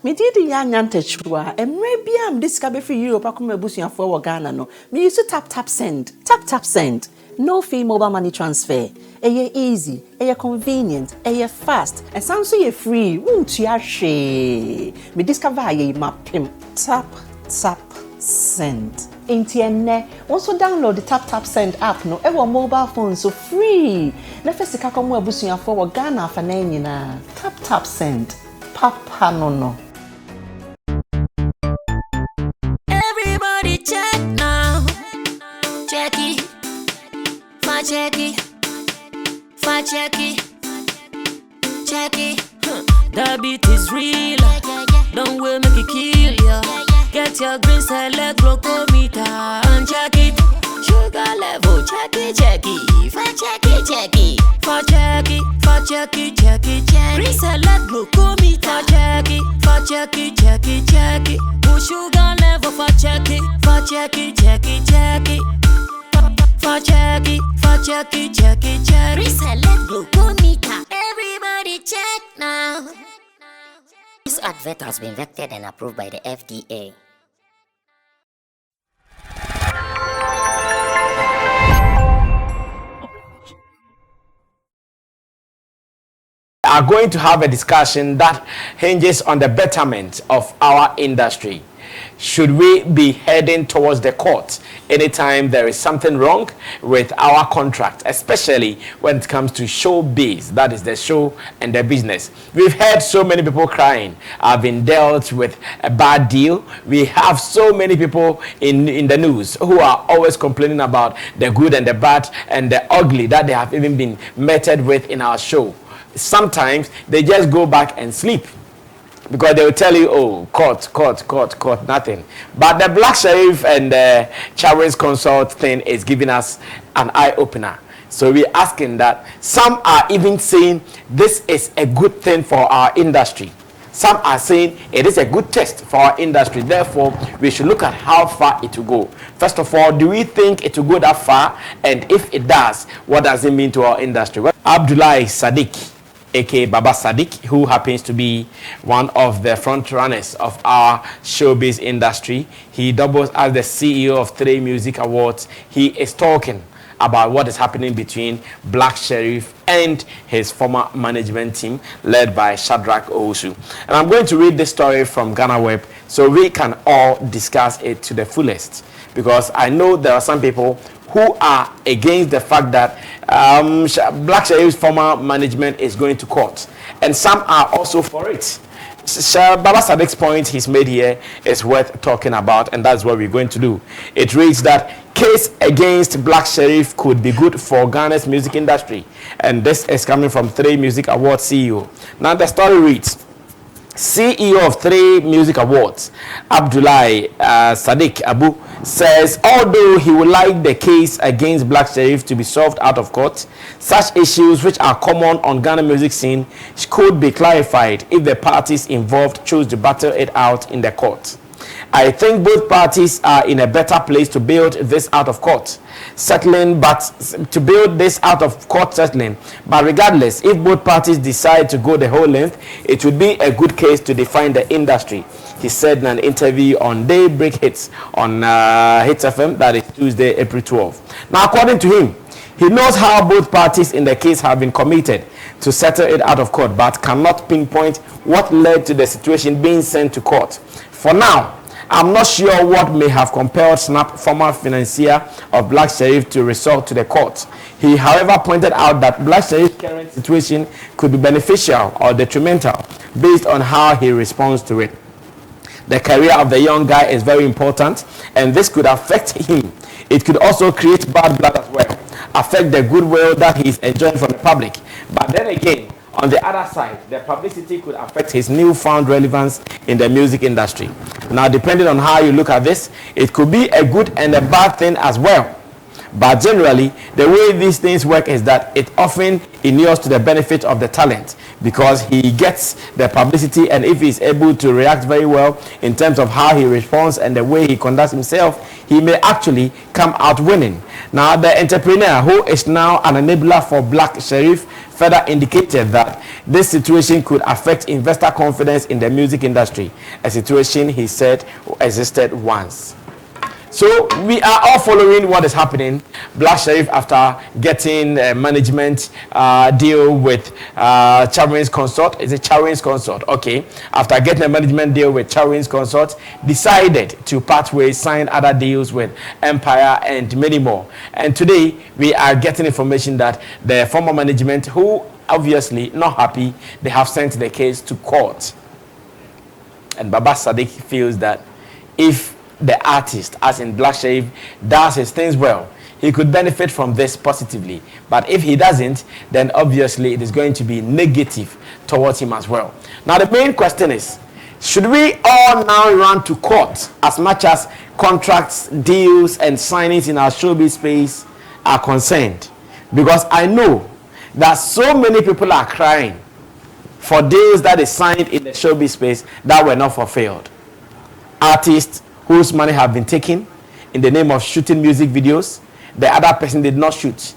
Me did Yanyante Chua, and maybe I'm discovered for you, Pakuma Busia for Ghana. No, me used to tap send. Tap send. No fee mobile money transfer. Eye easy, eye convenient, eye fast, and sounds so free. Won't you share? Me discover ye map tap send. Intienne, also download the tap send app no ever mobile phone so free. Nefesi kakomu Busia for Ghana for na. Tap send. Papa no. Everybody check now. Check it. Check it. The beat is real. Don't wait, make it kill ya. Get your green select glucometer and check it. Sugar level, check it. Check it. Green select glucometer. Check it. Push sugar level for check it. Check it. Reselect glucometer. Everybody check now. This advert has been vetted and approved by the FDA. Are going to have a discussion that hinges on the betterment of our industry. Should we be heading towards the court anytime there is something wrong with our contract, especially when it comes to showbiz, that is the show and the business? We've heard so many people crying, I've been dealt with a bad deal. We have so many people in the news who are always complaining about the good and the bad and the ugly that they have even been meted with in our show. Sometimes they just go back and sleep, because they will tell you, oh, court, nothing. But the Black Sherif and the Charis Consult thing is giving us an eye-opener. So we're asking that. Some are even saying this is a good thing for our industry. Some are saying it is a good test for our industry. Therefore, we should look at how far it will go. First of all, do we think it will go that far? And if it does, what does it mean to our industry? Well, Abdullah Sadiq, aka Baba Sadiq, who happens to be one of the front runners of our showbiz industry. He doubles as the CEO of 3 Music Awards. He is talking about what is happening between Black Sherif and his former management team led by Shadrach Owusu. And I'm going to read this story from Ghana Web so we can all discuss it to the fullest, because I know there are some people who are against the fact that Black Sherif's former management is going to court, and some are also for it. Baba Sadiq's point he's made here is worth talking about, and that's what we're going to do. It reads that case against Black Sherif could be good for Ghana's music industry, and this is coming from 3 Music Awards CEO. Now the story reads, CEO of 3 Music Awards, Abdullah Sadiq Abu, says although he would like the case against Black Sherif to be solved out of court, such issues which are common on Ghana music scene could be clarified if the parties involved choose to battle it out in the court. I think both parties are in a better place to build this out of court settling, but regardless, if both parties decide to go the whole length, it would be a good case to define the industry, he said in an interview on Daybreak Hits on Hits FM, that is Tuesday, April 12th. Now, according to him, he knows how both parties in the case have been committed to settle it out of court, but cannot pinpoint what led to the situation being sent to court. For now, I'm not sure what may have compelled Snap, former financier of Black Sherif, to resort to the court. He, however, pointed out that Black Sherif's current situation could be beneficial or detrimental based on how he responds to it. The career of the young guy is very important, and this could affect him. It could also create bad blood as well, affect the goodwill that he's enjoying from the public. But then again, on the other side, the publicity could affect his newfound relevance in the music industry. Now, depending on how you look at this, it could be a good and a bad thing as well. But generally, the way these things work is that it often inures to the benefit of the talent, because he gets the publicity, and if he's able to react very well in terms of how he responds and the way he conducts himself, he may actually come out winning. Now, the entrepreneur who is now an enabler for Black Sherif further indicated that this situation could affect investor confidence in the music industry, a situation he said existed once. So we are all following what is happening. Black Sherif, after getting a management deal with Charin's Consort, is it Charin's Consort? Okay. After getting a management deal with Charin's Consort, decided to part ways, sign other deals with Empire and many more. And today we are getting information that the former management, who obviously not happy, they have sent the case to court. And Baba Sadiq feels that if the artist, as in Black Sherif, does his things well, he could benefit from this positively. But if he doesn't, then obviously it is going to be negative towards him as well. Now the main question is, should we all now run to court as much as contracts, deals and signings in our showbiz space are concerned? Because I know that so many people are crying for deals that is signed in the showbiz space that were not fulfilled. Artists whose money have been taken in the name of shooting music videos, the other person did not shoot.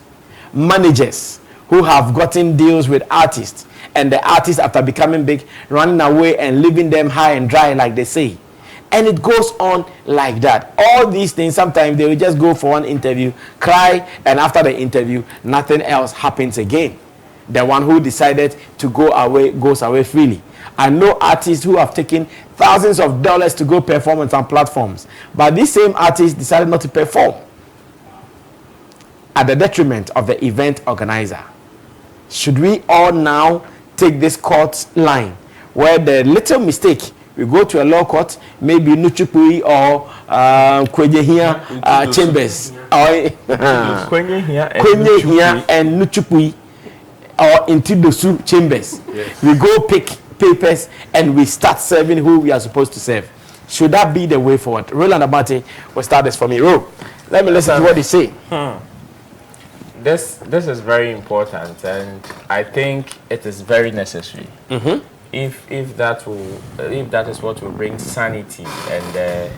Managers who have gotten deals with artists, and the artists, after becoming big, running away and leaving them high and dry, like they say. And it goes on like that. All these things, sometimes they will just go for one interview, cry, and after the interview, nothing else happens again. The one who decided to go away goes away freely. I know artists who have taken thousands of dollars to go perform on some platforms, but these same artists decided not to perform at the detriment of the event organizer. Should we all now take this court line where the little mistake, we go to a law court, maybe Nuchupui or Kwejehia Chambers, or Kwejehia and Nuchupui or Intidosu Chambers. Yes. We go pick papers and we start serving who we are supposed to serve. Should that be the way forward? Roland Abate will start this for me. Ro, let me listen to what they say. This is very important, and I think it is very necessary. If that is what will bring sanity and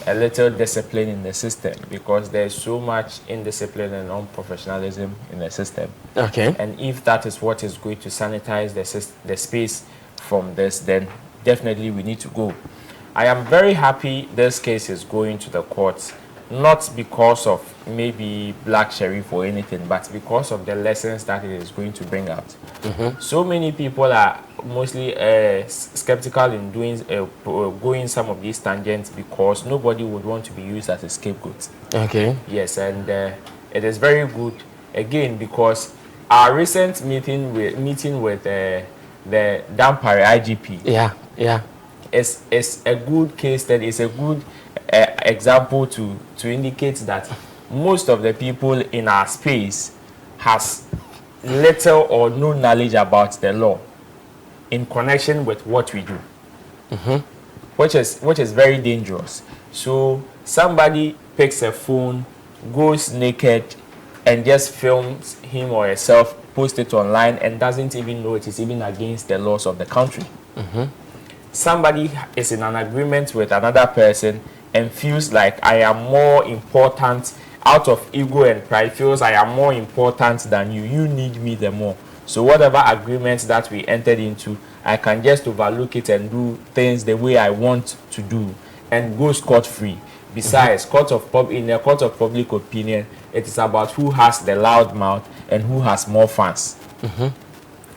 a little discipline in the system, because there's so much indiscipline and unprofessionalism in the system. Okay. And if that is what is going to sanitize the space from this, then definitely we need to go. I am very happy this case is going to the courts, not because of maybe Black Sherif or anything, but because of the lessons that it is going to bring out. So many people are mostly skeptical in going some of these tangents because nobody would want to be used as a scapegoat. Okay. Yes, and it is very good again because our recent meeting with the Dampare IGP. Yeah. It's a good case study. It's a good example to indicate that most of the people in our space has little or no knowledge about the law in connection with what we do, which is very dangerous. So somebody picks a phone, goes naked, and just films him or herself, posts it online, and doesn't even know it is even against the laws of the country. Somebody is in an agreement with another person and feels like I am more important, out of ego and pride, feels I am more important than you. You need me the more. So whatever agreements that we entered into, I can just overlook it and do things the way I want to do and go scot-free. Besides, in a court of public opinion, it is about who has the loud mouth and who has more fans.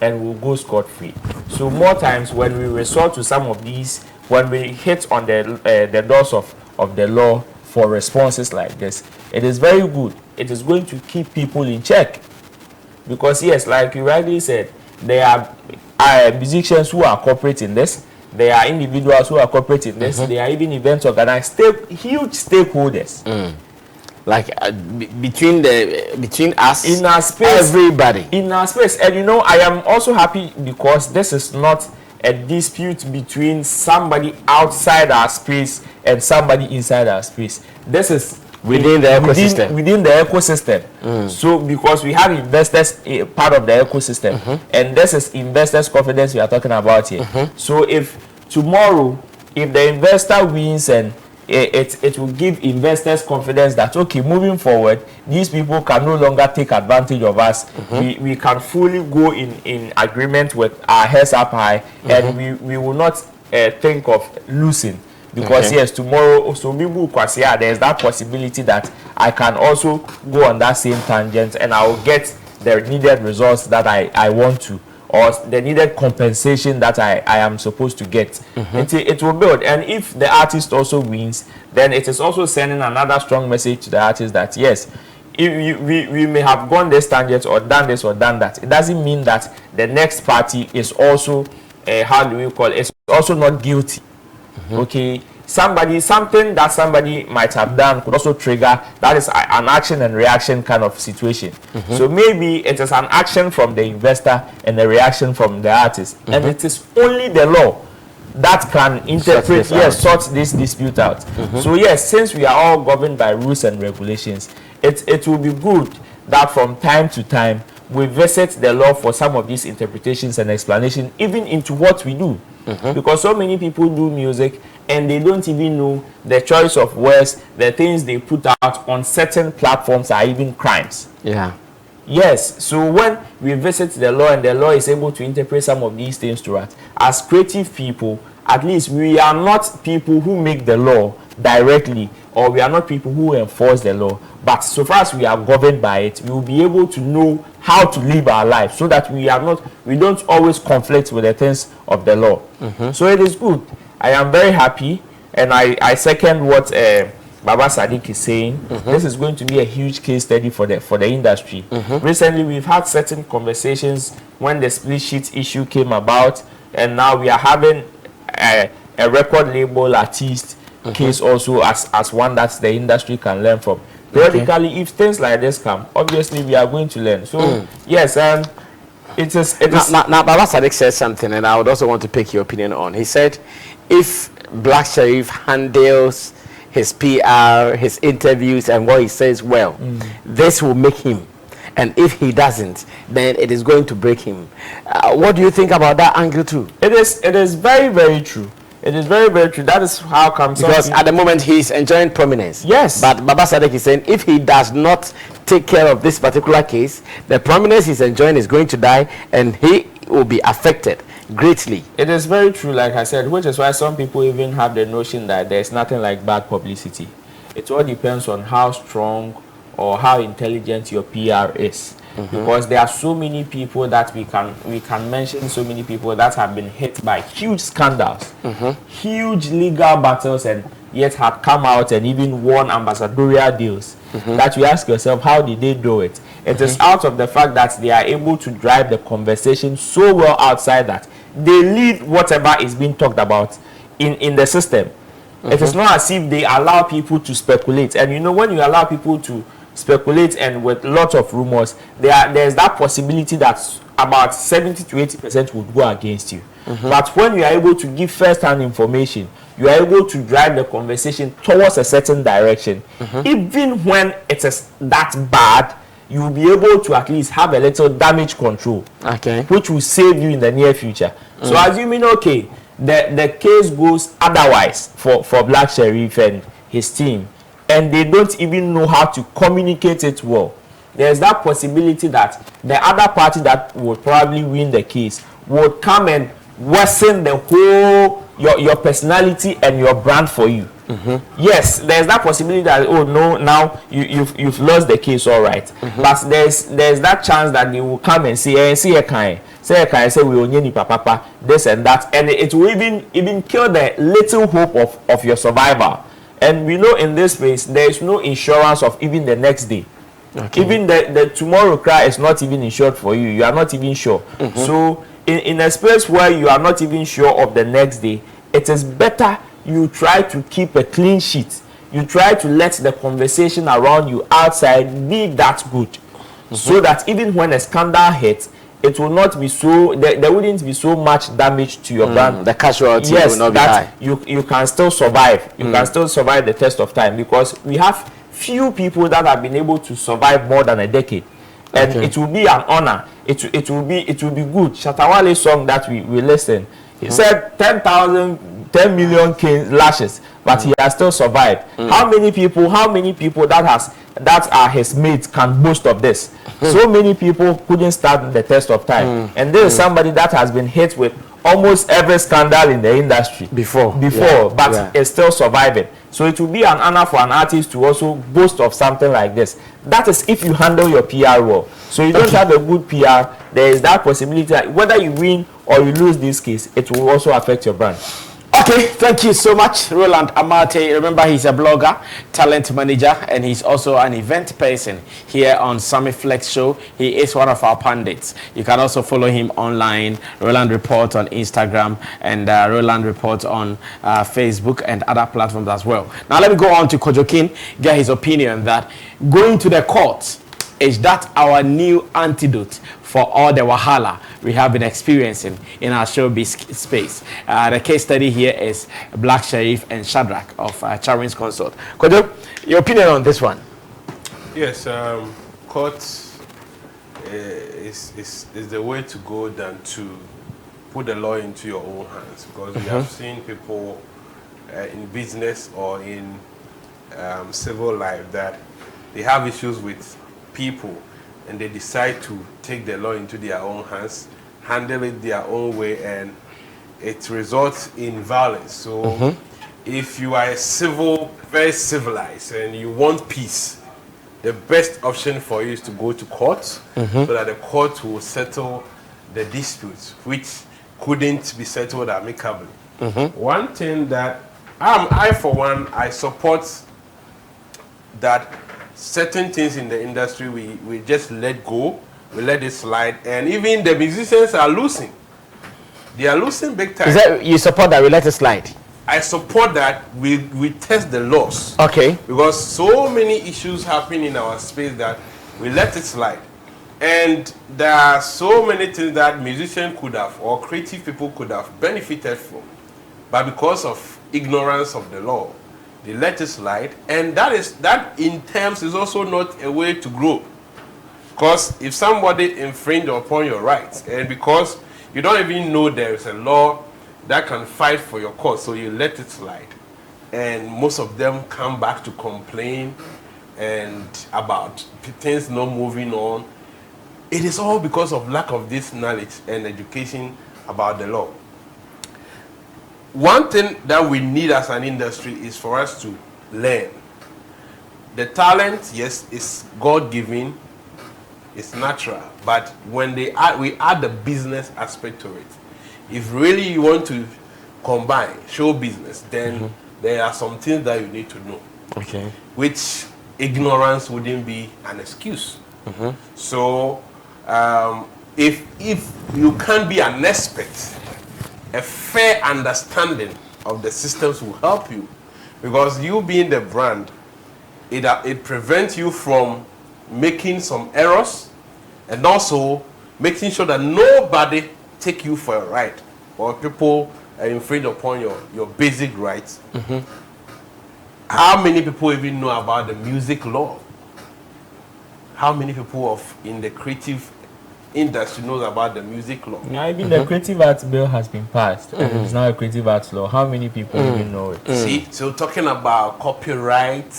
And we'll go scot-free. So more times when we resort to some of these, when we hit on the doors of the law for responses like this, it is very good. It is going to keep people in check. Because yes, like you rightly said, there are musicians who are corporate in this. There are individuals who are corporate in this. There are even event organizers, huge stakeholders. Like between us, in our space, everybody in our space. And you know, I am also happy because this is not a dispute between somebody outside our space and somebody inside our space. This is within the ecosystem. So because we have investors part of the ecosystem, and this is investors' confidence we are talking about here. So if tomorrow, if the investor wins and it will give investors confidence that, okay, moving forward, these people can no longer take advantage of us. We can fully go in agreement with our heads up high, and we will not think of losing. Because yes, tomorrow, so people there's that possibility that I can also go on that same tangent and I will get the needed results that I want to, or the needed compensation that I am supposed to get. It will build. And if the artist also wins, then it is also sending another strong message to the artist that yes, if we may have gone this tangent or done this or done that. It doesn't mean that the next party is also how do we call it? It's also not guilty. Okay, something that somebody might have done could also trigger, that is an action and reaction kind of situation. So maybe it is an action from the investor and a reaction from the artist, and it is only the law that can interpret, sort this dispute out. So yes, since we are all governed by rules and regulations, it will be good that from time to time we visit the law for some of these interpretations and explanation, even into what we do. Because so many people do music and they don't even know the choice of words, the things they put out on certain platforms are even crimes. Yes, so when we visit the law and the law is able to interpret some of these things to us, as creative people, at least we are not people who make the law directly, or we are not people who enforce the law, but so far as we are governed by it, we will be able to know how to live our life so that we don't always conflict with the things of the law. So it is good. I am very happy, and I second what Baba Sadiq is saying. This is going to be a huge case study for the industry. Recently, we've had certain conversations when the split sheet issue came about, and now we are having a record label artist case also as one that the industry can learn from. Periodically, if things like this come, obviously we are going to learn. So yes, it is. Now, Baba Sadiq said something, and I would also want to pick your opinion on. He said, if Black Sherif handles his PR, his interviews, and what he says well, this will make him. And if he doesn't, then it is going to break him. What do you think about that angle too? It is very, very true. It is very, very true. That is how comes. Because at the moment he's enjoying prominence. Yes. But Baba Sadiq is saying if he does not take care of this particular case, the prominence he's enjoying is going to die, and he will be affected greatly. It is very true, like I said, which is why some people even have the notion that there's nothing like bad publicity. It all depends on how strong or how intelligent your PR is. Because there are so many people that we can mention, so many people that have been hit by huge scandals, huge legal battles, and yet have come out and even won ambassadorial deals. That you ask yourself, how did they do it? It is out of the fact that they are able to drive the conversation so well outside that they lead whatever is being talked about in the system. It is not as if they allow people to speculate. And you know, when you allow people to speculate and with lots of rumors, there's that possibility that about 70 to 80% would go against you. But when you are able to give first-hand information, you are able to drive the conversation towards a certain direction. Even when it is that bad, you will be able to at least have a little damage control, which will save you in the near future. So assuming, okay, the case goes otherwise for Black Sherif and his team, and they don't even know how to communicate it well, there's that possibility that the other party that would probably win the case would come and worsen the whole your personality and your brand for you. Yes, there's that possibility that, oh no, now you've lost the case, all right. But there's that chance that they will come and say, say we only papa this and that, and it will even kill the little hope of your survival. And we know in this space there is no insurance of even the next day. Even the tomorrow cry is not even insured for you. You are not even sure. So in a space where you are not even sure of the next day, it is better you try to keep a clean sheet. You try to let the conversation around you outside be that good, so that even when a scandal hits, it will not be so, there wouldn't be so much damage to your brand. The casualty will not be high. You can still survive. You can still survive the test of time, because we have few people that have been able to survive more than a decade. And it will be an honor. It will be good. Shatawale's song that we listen, he said 10,000 10 million lashes, but he has still survived. How many people that are his mates can boast of this? So many people couldn't stand the test of time. And this is somebody that has been hit with almost every scandal in the industry before, but is still surviving. So it will be an honor for an artist to also boast of something like this. That is if you handle your PR well. So you don't have a good PR, there is that possibility that whether you win or you lose this case, it will also affect your brand. Okay, thank you so much, Roland Amate. Remember, he's a blogger, talent manager, and he's also an event person here on Summit Flex Show. He is one of our pundits. You can also follow him online, Roland Report on Instagram, and Roland Report on Facebook and other platforms as well. Now, let me go on to Kojokin, get his opinion that going to the courts, is that our new antidote for all the wahala we have been experiencing in our showbiz space? The case study here is Black Sherif and Shadrach of Charin's Consort. Kojo, your opinion on this one? Yes, courts is the way to go than to put the law into your own hands, because we have seen people in business or in civil life that they have issues with people and they decide to take the law into their own hands, handle it their own way, and it results in violence. So if you are very civilized and you want peace, the best option for you is to go to court so that the court will settle the disputes which couldn't be settled amicably. One thing that I for one, I support that certain things in the industry we just let go, we let it slide, and even the musicians are losing. They are losing big time. Is that you support that we let it slide? I support that we test the laws. Okay. Because so many issues happen in our space that we let it slide. And there are so many things that musicians could have or creative people could have benefited from. But because of ignorance of the law, they let it slide, and that in terms is also not a way to grow. Because if somebody infringes upon your rights, and because you don't even know there is a law that can fight for your cause, so you let it slide, and most of them come back to complain and about things not moving on. It is all because of lack of this knowledge and education about the law. One thing that we need as an industry is for us to learn. The talent, yes, is God-given, it's natural, but when we add the business aspect to it, if really you want to combine show business, then there are some things that you need to know. Okay. Which ignorance wouldn't be an excuse. So if you can't be an expert, a fair understanding of the systems will help you, because you being the brand, it prevents you from making some errors, and also making sure that nobody take you for a ride or people infringe upon your basic rights. How many people even know about the music law? How many people in the creative industry knows about the music law? Yeah, even the Creative Arts Bill has been passed. And it's now a Creative Arts law. How many people even know it? See, so talking about copyright,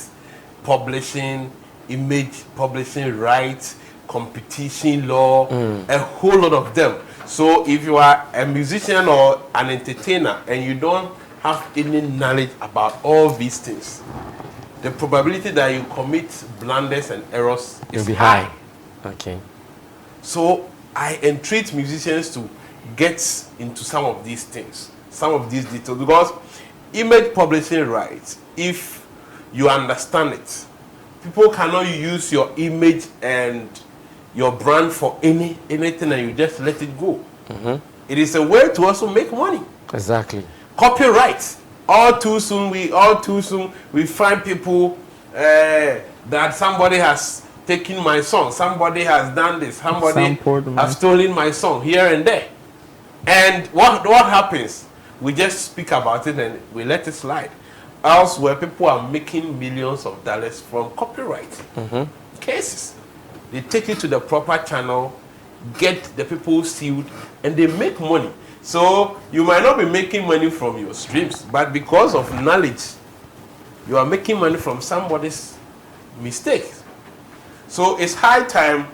publishing, image publishing rights, competition law, a whole lot of them. So if you are a musician or an entertainer and you don't have any knowledge about all these things, the probability that you commit blunders and errors is high. Okay. So I entreat musicians to get into some of these things, some of these details, because image publishing rights, if you understand it, people cannot use your image and your brand for anything, and you just let it go. It is a way to also make money. Exactly. Copyright. All too soon we find people that somebody has taken my song, somebody has done this, somebody has stolen my song here and there. And what happens? We just speak about it and we let it slide. Elsewhere, people are making millions of dollars from copyright cases. They take it to the proper channel, get the people sued, and they make money. So you might not be making money from your streams, but because of knowledge, you are making money from somebody's mistakes. So it's high time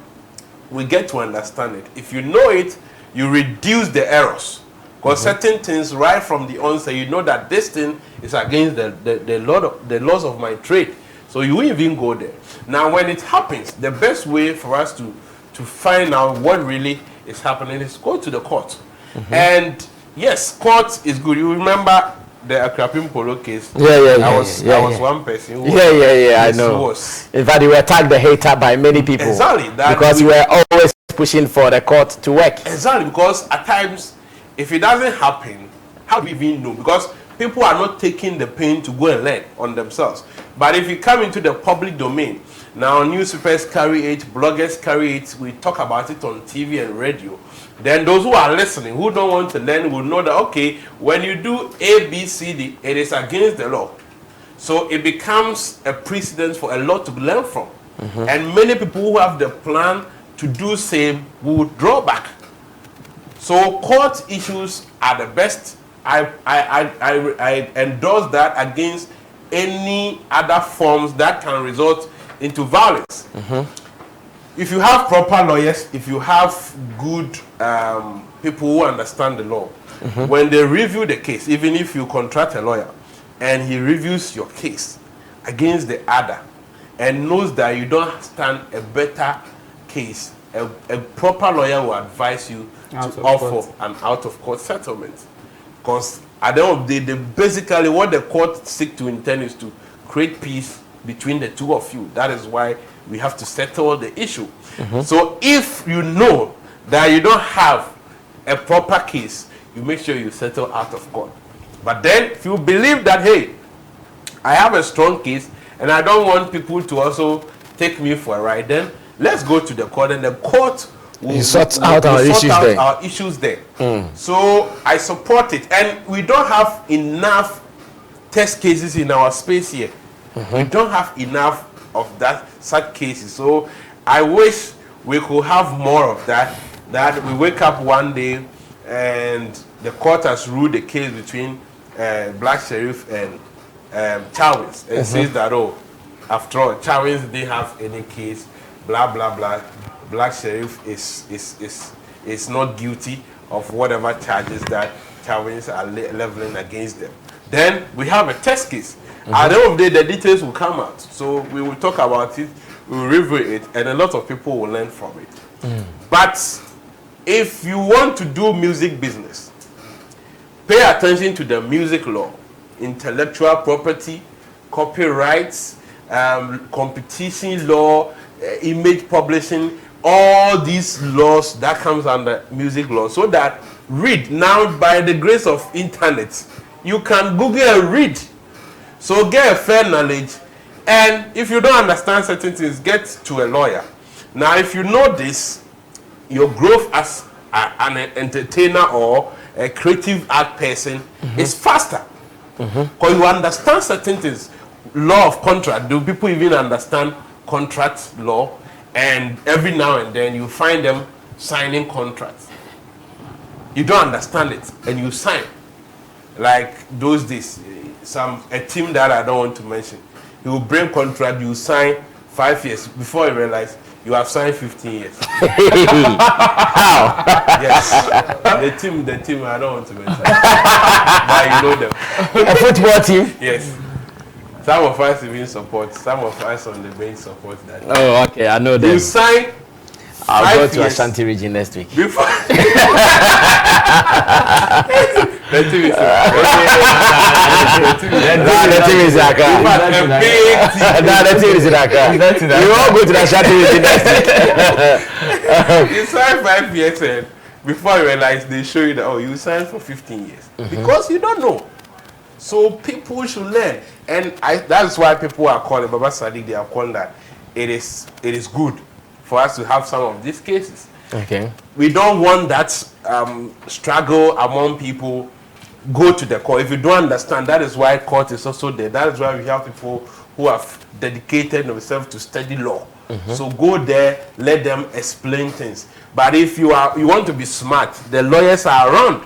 we get to understand it. If you know it, you reduce the errors. Because certain things right from the onset, you know that this thing is against the laws of my trade. So you won't even go there. Now, when it happens, the best way for us to find out what really is happening is go to the court. And yes, court is good. You remember the Akrapim Polo case? I was one person who I know. In fact, you attacked the hater by many people. Exactly. Because you were always pushing for the court to work. Exactly. Because at times, if it doesn't happen, how do we even know? Because people are not taking the pain to go and learn on themselves. But if you come into the public domain, now newspapers carry it, bloggers carry it, we talk about it on TV and radio, then those who are listening, who don't want to learn, will know that, okay, when you do A, B, C, D, it is against the law. So it becomes a precedent for a lot to learn from. And many people who have the plan to do same will draw back. So court issues are the best. I endorse that against any other forms that can result into violence. If you have proper lawyers, if you have good people who understand the law, when they review the case, even if you contract a lawyer and he reviews your case against the other and knows that you don't stand a better case, a proper lawyer will advise you to offer an out-of-court settlement. Because at the end of the day, basically what the court seeks to intend is to create peace between the two of you. That is why we have to settle the issue. So if you know that you don't have a proper case, you make sure you settle out of court. But then if you believe that, hey, I have a strong case and I don't want people to also take me for a ride, then let's go to the court, and the court will sort out our issues there. So I support it. And we don't have enough test cases in our space here. We don't have enough of that such cases. So I wish we could have more of that. That we wake up one day and the court has ruled the case between Black Sherif and Chawins, and says that, oh, after all, Chawins didn't have any case, blah blah blah. Black Sherif is not guilty of whatever charges that Chawins are leveling against them. Then we have a test case. At the end of the day, the details will come out. So we will talk about it, we will review it, and a lot of people will learn from it. But if you want to do music business, pay attention to the music law, intellectual property, copyrights, competition law, image publishing, all these laws that comes under music law. So that read, now by the grace of internet, you can Google and read. So get a fair knowledge, and if you don't understand certain things, get to a lawyer. Now if you know this, your growth as an entertainer or a creative art person is faster. Because you understand certain things. Law of contract, do people even understand contract law? And every now and then you find them signing contracts. You don't understand it and you sign. Like those days, a team that I don't want to mention, you will bring contract, you sign 5 years before you realize you have signed 15 years. How? Yes. The team I don't want to mention. But you know them. A football team? Yes. Some of us even support, some of us on the bench support that. Oh, okay, I know them. You sign. I'll go to Ashanti region next week. Before. The team is You all go to the Ashanti region next week. You sign 5 years and before you realize they show you that, oh, you signed for 15 years. Because you don't know. So people should learn. And that's why people are calling, Baba Sadiq, they are calling that it is good for us to have some of these cases. Okay. We don't want that struggle among people. Go to the court. If you don't understand, that is why court is also there. That is why we have people who have dedicated themselves to study law. So go there, let them explain things. But if you want to be smart, the lawyers are around.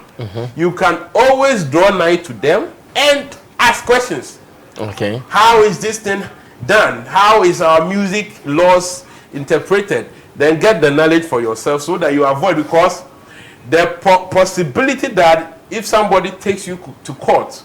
You can always draw nigh to them and ask questions. Okay. How is this thing done? How is our music laws interpreted? Then get the knowledge for yourself so that you avoid, because the possibility that if somebody takes you to court,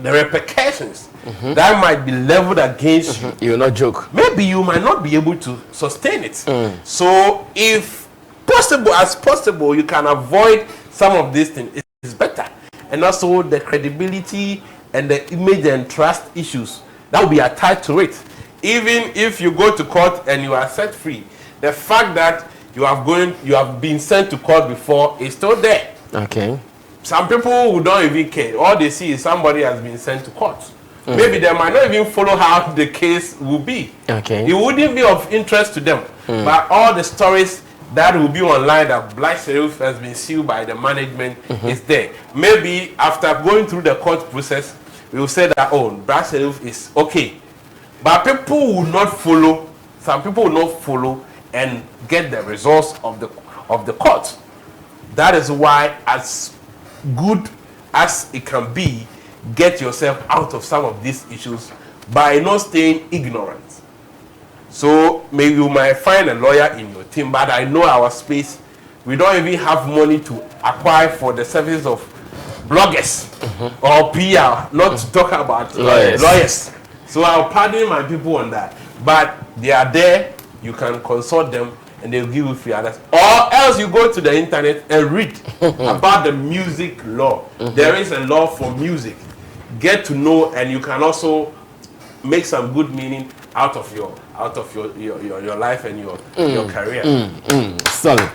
the repercussions that might be leveled against you. You will not joke. Maybe you might not be able to sustain it. So if possible as possible, you can avoid some of these things. It's better. And also the credibility and the image and trust issues that will be attached to it. Even if you go to court and you are set free, the fact that you have been sent to court before is still there. Okay. Some people who don't even care. All they see is somebody has been sent to court. Maybe they might not even follow how the case will be. Okay. It wouldn't be of interest to them. But all the stories that will be online that Black Sherif has been sued by the management is there. Maybe after going through the court process, we will say that, oh, Black Sherif is okay. But people will not follow. Some people will not follow and get the results of the court. That is why, as good as it can be, get yourself out of some of these issues by not staying ignorant. So maybe you might find a lawyer in your team, but I know our space, we don't even have money to acquire for the services of bloggers or PR, not to talk about lawyers. So I'll pardon my people on that. But they are there, you can consult them, and they'll give you free advice. Or else you go to the internet and read about the music law. There is a law for music. Get to know, and you can also make some good meaning out of your life and your career. Solid.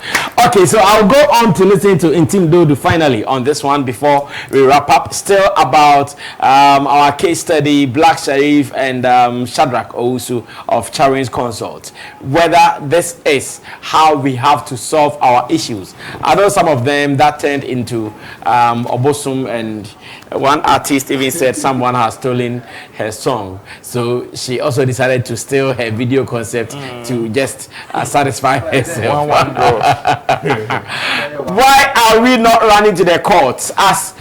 Okay, so I'll go on to listen to Intim Dodo finally on this one before we wrap up. Still about our case study, Black Sherif and Shadrach Owusu of Charin's Consult. Whether this is how we have to solve our issues. I know some of them that turned into Obosum, and one artist even said someone has stolen her song. So she also decided to steal her video concept to just satisfy herself. Why are we not running to the courts as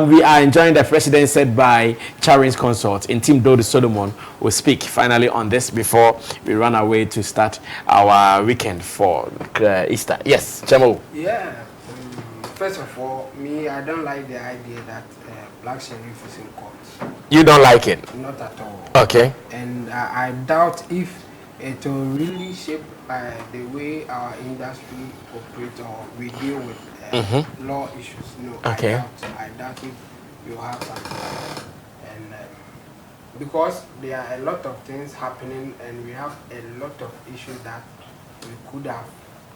we are enjoying the precedent set by Charin's Consult? Intim Dodo Solomon will speak finally on this before we run away to start our weekend for Easter. Yes, Chemo. Yeah. First of all, me, I don't like the idea that Black Sherif is in court. You don't like it? Not at all. Okay. And I doubt if it will really shape the way our industry operates or we deal with law issues. No, okay. I doubt if you have something. And because there are a lot of things happening and we have a lot of issues that we could have,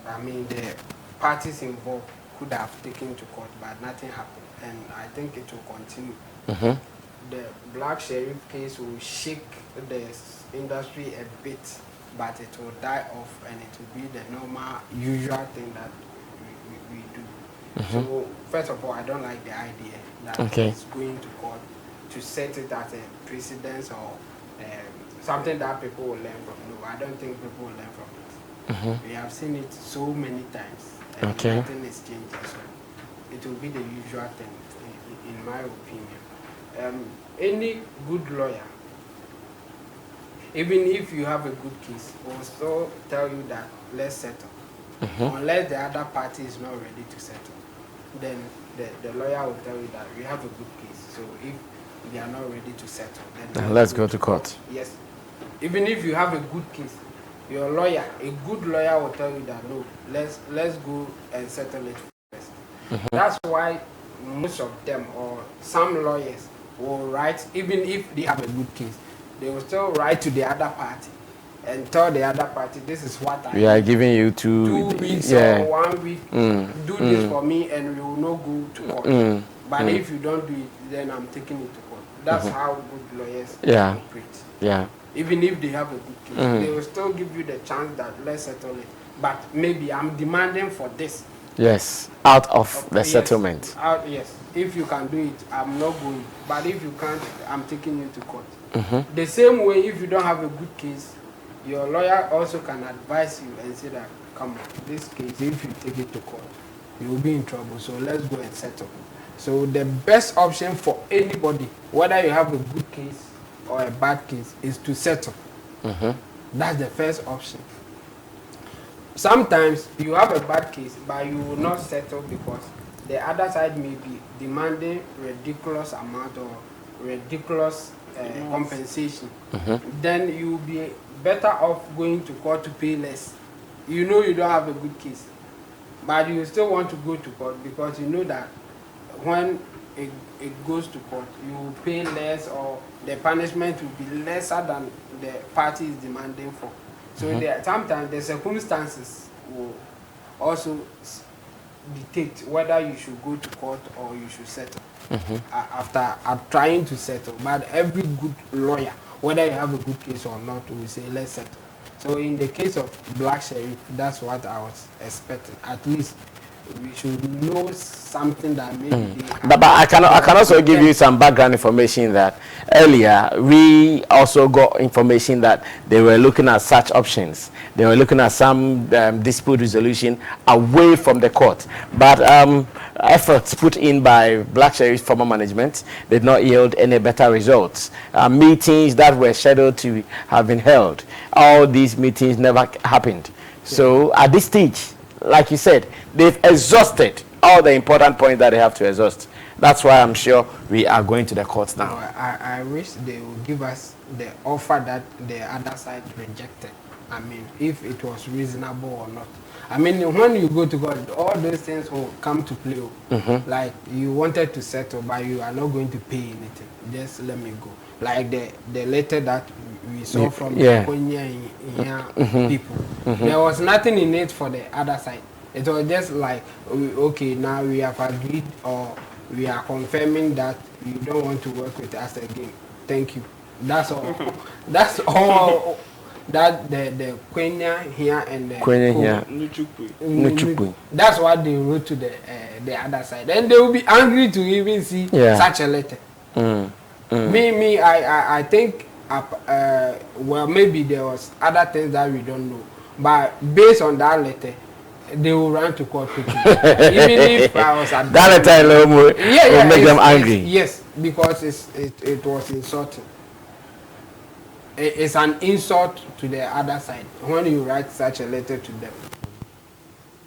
I mean, the parties involved could have taken to court, but nothing happened. And I think it will continue. The Black Sherif case will shake the industry a bit, but it will die off and it will be the normal, usual thing that we do. So, first of all, I don't like the idea that it's going to court to set it as a precedence or something that people will learn from. No, I don't think people will learn from it. We have seen it so many times, and nothing is changing. So, it will be the usual thing, in my opinion. Any good lawyer, even if you have a good case, will still tell you that let's settle. Unless the other party is not ready to settle, then the lawyer will tell you that we have a good case. So if they are not ready to settle, then let's go to court. Yes. Even if you have a good case, your lawyer, a good lawyer will tell you that no, let's go and settle it first. That's why most of them or some lawyers will write, even if they have a good case, they will still write to the other party and tell the other party, this is what we are giving you 2 weeks or 1 week, do this for me and we will not go to court. But if you don't do it, then I'm taking it to court. That's how good lawyers operate. Yeah. Even if they have a good case, they will still give you the chance that let's settle it. But maybe I'm demanding for this. Yes, out of the settlement. Yes, if you can do it, I'm not going. But if you can't, I'm taking you to court. The same way, if you don't have a good case, your lawyer also can advise you and say that, come on, this case, if you take it to court, you will be in trouble. So let's go and settle. So the best option for anybody, whether you have a good case or a bad case, is to settle. That's the first option. Sometimes you have a bad case, but you will not settle because the other side may be demanding ridiculous amount or ridiculous compensation. Then you will be better off going to court to pay less. You know you don't have a good case, but you still want to go to court because you know that when it goes to court, you will pay less or the punishment will be lesser than the party is demanding for. So sometimes the circumstances will also dictate whether you should go to court or you should settle. After trying to settle, but every good lawyer, whether you have a good case or not, will say let's settle. So in the case of Black Sherif, that's what I was expecting. At least we should know something that maybe but I can also give you some background information that earlier we also got information that they were looking at such options. They were looking at some dispute resolution away from the court, but efforts put in by Black Sherif's former management did not yield any better results. Meetings that were scheduled to have been held, all these meetings never happened. So at this stage, like you said, they've exhausted all the important points that they have to exhaust. That's why I'm sure we are going to the courts now. I wish they would give us the offer that the other side rejected. I mean, if it was reasonable or not. I mean, when you go to court, all those things will come to play. Like, you wanted to settle, but you are not going to pay anything. Just let me go. Like the letter that we saw from the Konya people. There was nothing in it for the other side. It was just like, okay, now we have agreed or we are confirming that you don't want to work with us again. Thank you. That's all. That's all that the Konya here and the Nuchukwu. That's what they wrote to the other side. And they will be angry to even see such a letter. I think well, maybe there was other things that we don't know, but based on that letter, they will run to court quickly. Even if I was at that letter alone will make them angry. Yes, because it was insulting. It's an insult to the other side when you write such a letter to them.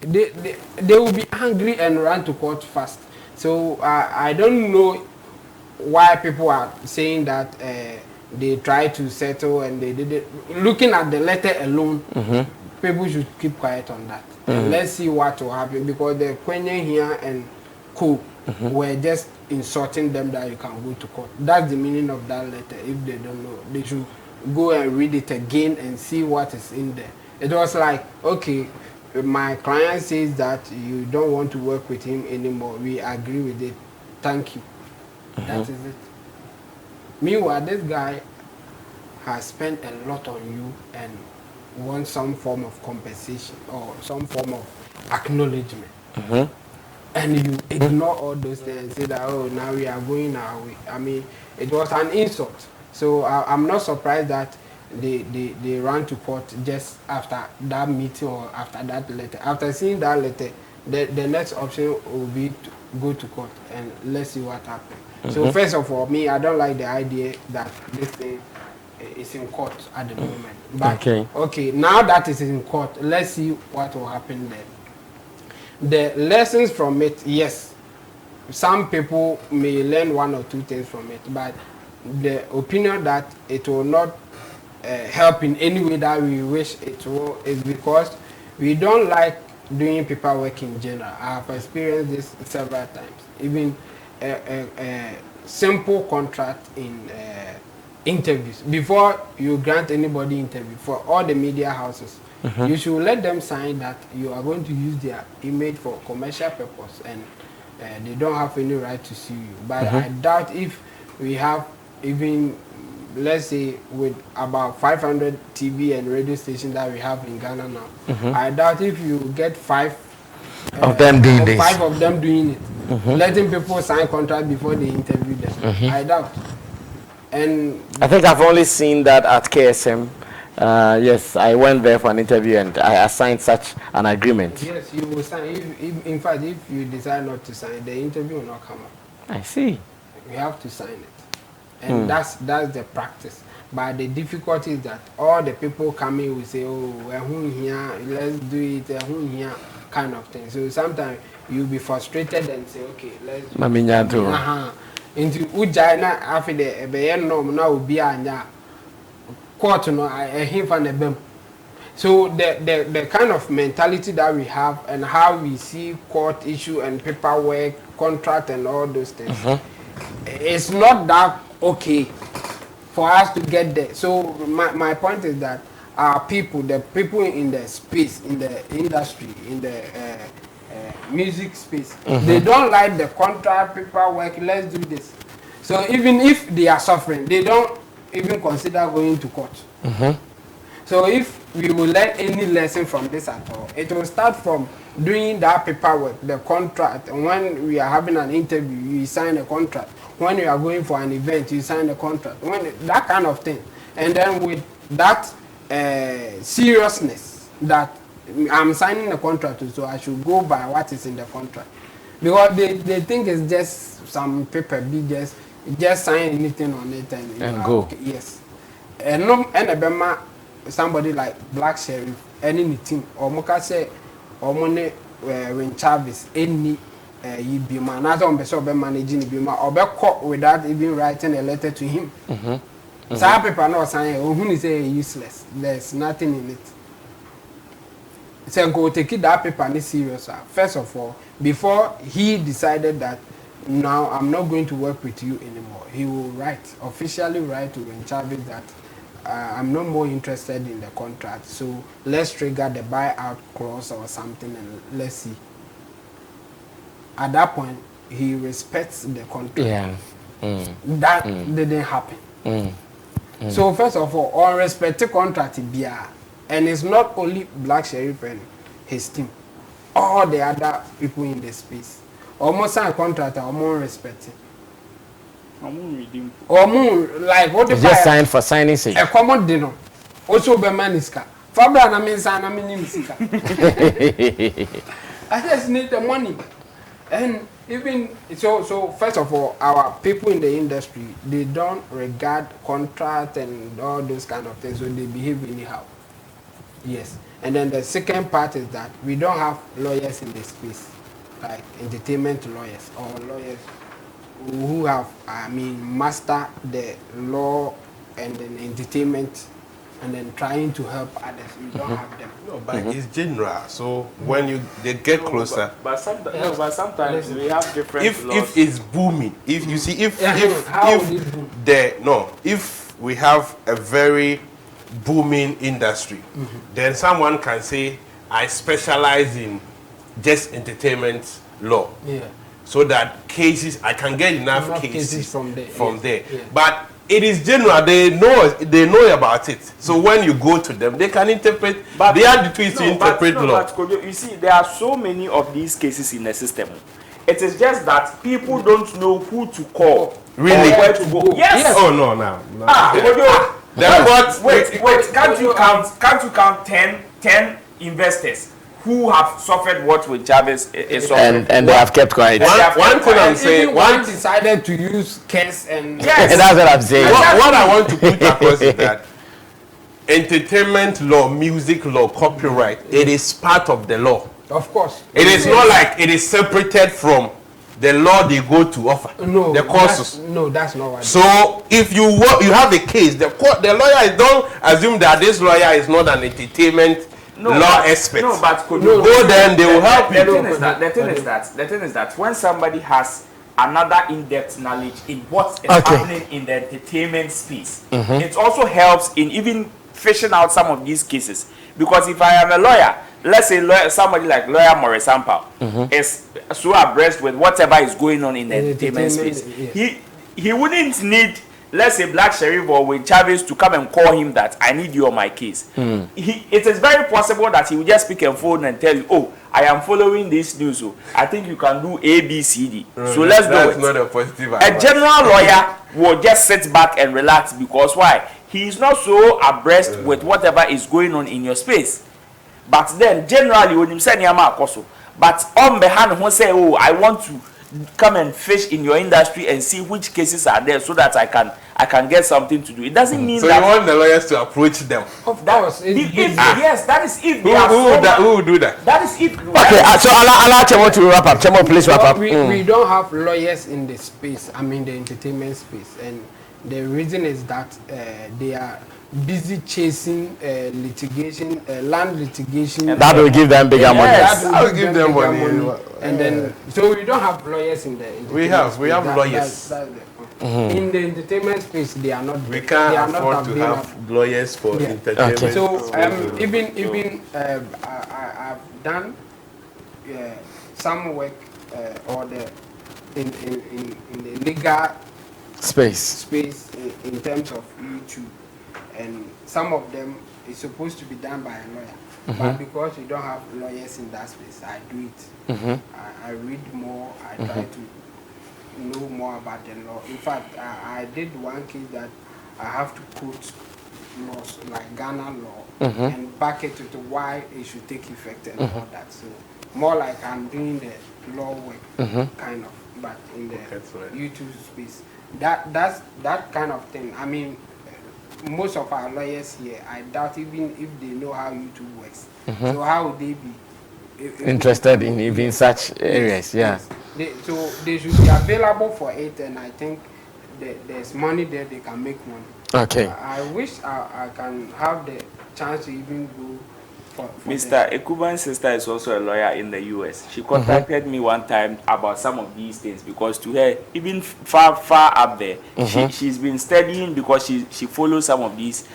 They will be angry and run to court fast. So I don't know why people are saying that they tried to settle and they did it. Looking at the letter alone, people should keep quiet on that. And let's see what will happen, because the Kwenye here and Co were just insulting them that you can go to court. That's the meaning of that letter. If they don't know, they should go and read it again and see what is in there. It was like, okay, my client says that you don't want to work with him anymore. We agree with it. Thank you. That is it. Meanwhile, this guy has spent a lot on you and wants some form of compensation or some form of acknowledgement. And you ignore all those things and say that, oh, now we are going our way. I mean, it was an insult. So I'm not surprised that they ran to court just after that meeting or after that letter. After seeing that letter, the next option will be to go to court and let's see what happens. So first of all, me, I don't like the idea that this thing is in court at the moment. But okay, now that it's in court, let's see what will happen then. The lessons from it, yes, some people may learn one or two things from it, but the opinion that it will not help in any way that we wish it will is because we don't like doing paperwork in general. I have experienced this several times. Even a simple contract in interviews. Before you grant anybody interview, for all the media houses, you should let them sign that you are going to use their image for commercial purpose and they don't have any right to sue you. But I doubt if we have even, let's say, with about 500 TV and radio stations that we have in Ghana now, I doubt if you get five of them doing it, letting people sign contract before they interview them. I doubt. And I think I've only seen that at KSM Yes, I went there for an interview and I signed such an agreement. Yes, you will sign. If, in fact, if you decide not to sign, the interview will not come up. I see. You have to sign it, and that's the practice. But the difficulty is that all the people coming will say, "Oh, we're here, let's do it, we're here," kind of thing. So sometimes you'll be frustrated and say, "Okay, let's." Maminya too. Into Ujana after the Bayano now be anya court no I hear from the bem. So the kind of mentality that we have and how we see court issue and paperwork, contract and all those things, it's not that okay for us to get there. So my point is that our people, the people in the space, in the industry, in the music space, they don't like the contract paperwork. Let's do this. So even if they are suffering, they don't even consider going to court. So if we will learn any lesson from this at all, it will start from doing that paperwork, the contract. And when we are having an interview, you sign a contract. When you are going for an event, you sign a contract. That kind of thing. And then with that seriousness that I'm signing a contract, so I should go by what is in the contract. Because they think it's just some paper, just sign anything on it and go. Okay, yes. And no, and somebody like Black Sherif, anything, or Moka say, or money when Chavez, any Yibima, not on the managing Bima, or be caught without even writing a letter to him. Some people not saying, oh, who is useless? There's nothing in it. So go take it that paper and serious. First of all, before he decided that now I'm not going to work with you anymore, he will officially write to Chavez that I'm no more interested in the contract. So let's trigger the buyout clause or something and let's see. At that point, he respects the contract. Yeah. That didn't happen. So first of all, on respect the contract, and it's not only Black Sherif and his team, all the other people in the space. Almost sign a contract, almost respecting. Like what the just signed for signing sake. A common dinner. Also be maniska. Fabra na means I mean I just need the money. And even so first of all, our people in the industry, they don't regard contract and all those kind of things, so they behave anyhow. Yes. And then the second part is that we don't have lawyers in the space, like entertainment lawyers or lawyers who have, master the law and then entertainment and then trying to help others. We don't have them. No, but it's general. So when they get closer. But sometimes we have different laws. If it's booming, if you see if we have a very booming industry, then someone can say, I specialize in just entertainment law. Yeah. So that cases, I can get enough cases from there. Yeah. But it is general, they know about it. So when you go to them, they can interpret, but they are the tools to interpret law. But you see, there are so many of these cases in the system. It is just that people don't know who to call. Really? Or where to go. Yes. Oh no. Wait, can't you count 10 investors who have suffered what with Chavez is suffering? And they have kept quiet. One thing I'm saying, one decided to use case and yes. And that's what I'm saying. What I want to put across is that entertainment law, music law, copyright, it is part of the law. Of course. It is not like it is separated from the law they go to offer. No, the causes. That's not what. So if you have a case, the lawyer don't assume that this lawyer is not an entertainment law expert. No, but go then they will help you. The thing is that when somebody has another in-depth knowledge in what is happening in the entertainment space, it also helps in even fishing out some of these cases. Because if I am a lawyer, let's say somebody like lawyer Maurice Ampao is so abreast with whatever is going on in the entertainment space, yeah. he wouldn't need, let's say, Black Sherif or with Chavez to come and call him that I need you on my case. It is very possible that he will just pick a phone and tell you, oh, I am following this news. So I think you can do A, B, C, D. So let's do it. That's not a positive advice. A general lawyer will just sit back and relax because why? he is not so abreast with whatever is going on in your space. But then generally when you say niyama akoso, but on behind who say, oh, I want to come and fish in your industry and see which cases are there so that I can get something to do. It doesn't mean so that. So you want the lawyers to approach them? Of course. Yes, that is if they who will do that? That is if. Okay, so allow Chemo to wrap up. Chemo, please wrap up. We don't have lawyers in the space, I mean the entertainment space. And the reason is that they are busy chasing litigation, land litigation. And that will give them bigger money. That will give them money. And then, so we don't have lawyers in the entertainment We have space. lawyers. In the entertainment space, they are not. We can't afford to have lawyers for entertainment. Okay. So even I've done some work or in the legal Space. in terms of YouTube, and some of them is supposed to be done by a lawyer. But because we don't have lawyers in that space, I do it. I read more. I try to know more about the law. In fact, I did one case that I have to quote laws like Ghana law and back it to why it should take effect and all that. So more like I'm doing the law work kind of, but in the YouTube space. That's that kind of thing. I mean, most of our lawyers here, I doubt even if they know how YouTube works. So how would they be interested in even such areas? Yes. So they should be available for it, and I think there's money there. They can make money. Okay. I wish I can have the chance to even go. Mr. Ekuban's sister is also a lawyer in the US. She contacted me one time about some of these things because to her, even far up there, she's been studying because she follows some of these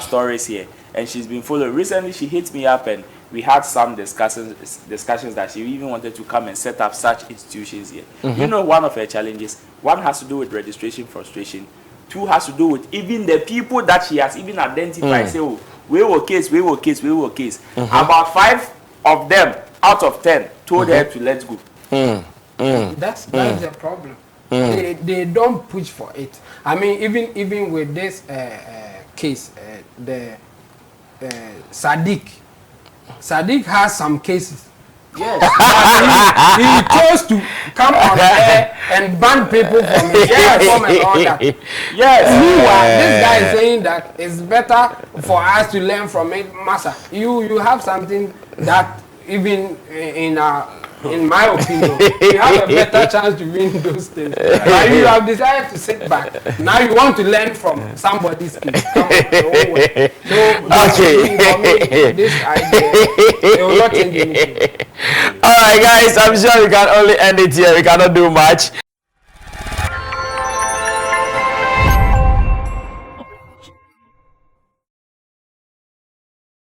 stories here, and she's been following. Recently, she hit me up and we had some discussions that she even wanted to come and set up such institutions here. You know, one of her challenges, one has to do with registration frustration. Two has to do with even the people that she has even identified. Say, oh, we will case. About 5 of them out of 10 told her to let go. That's the problem. They don't push for it. I mean, even with this case, the Sadiq has some cases. Yes, he chose to come on air and ban people from his platform and all that. Yes, this guy is saying that it's better for us to learn from it. Massa, you have something that even in my opinion, you have a better chance to win those things. But you have decided to sit back. Now you want to learn from somebody's case. Come on, your own way. So, this idea, it will not change anything. All right, guys, I'm sure we can only end it here. We cannot do much.